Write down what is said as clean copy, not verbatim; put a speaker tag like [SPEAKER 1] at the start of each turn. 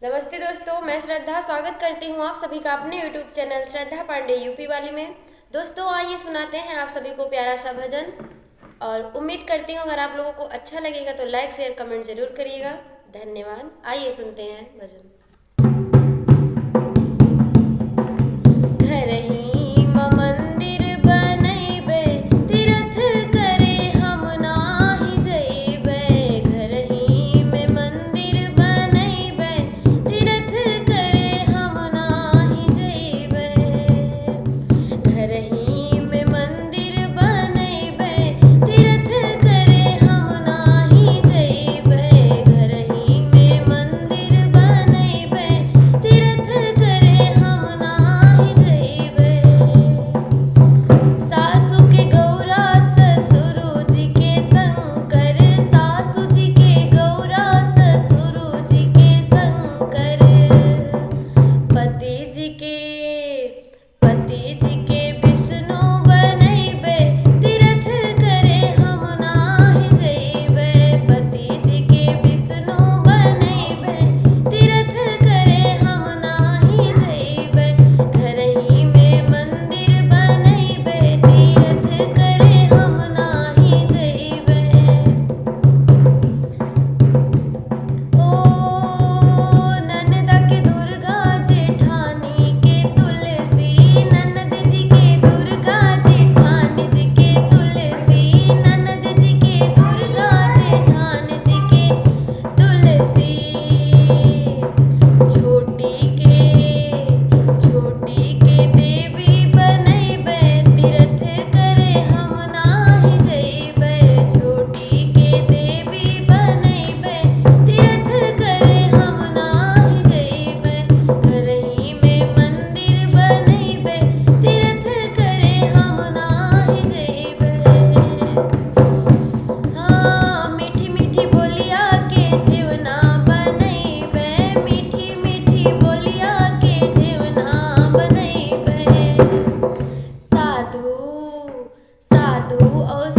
[SPEAKER 1] नमस्ते दोस्तों, मैं श्रद्धा स्वागत करती हूँ आप सभी का अपने यूट्यूब चैनल श्रद्धा पांडे यूपी वाली में। दोस्तों आइए सुनाते हैं आप सभी को प्यारा सा भजन और उम्मीद करती हूँ अगर आप लोगों को अच्छा लगेगा तो लाइक शेयर कमेंट जरूर करिएगा। धन्यवाद। आइए सुनते हैं भजन। घर ही मंदिर बनैबे तीर्थ करे हम नाही जइबे। घर ही में मंदिर बनैबे तीर्थ करे हम नाही जइबे। घर ही में मंदिर बनैबे तीर्थ करे हम नाही जइबे। घर ही में मंदिर बनैबे तीर्थ करे हम नाही जइबे। सासु के गौरा ससुरु जी के शंकर, सासु जी के गौरा ससुरु जी के शंकर। पति जी के विष्णु बनैबे तीर्थ करे हम नाही जइबे। पति जी के विष्णु बनैबे तीर्थ करे हम नाही जइबे। घर ही में मंदिर बनैबे तीर्थ करे हम नाही जइबे। ओ ननदा के दुर्गा जेठानी के तुलसी, ननद जी के दुर्गा जेठानी जी के तुलसी, ननद जी के दुर्गा जेठानी जी के तुलसी। छोटी के देवी बनैबे तीर्थ करे हम नाही जइबे। छोटी के देवी बनैबे तीर्थ करे हम नाही जइबे। घर ही में मंदिर बनैबे तीर्थ करे हम नाही जइबे। हाँ मीठी मीठी बोलिया के जीवना बनैबे, मीठी मीठी बोलिया के जीवना बनैबे। साधु और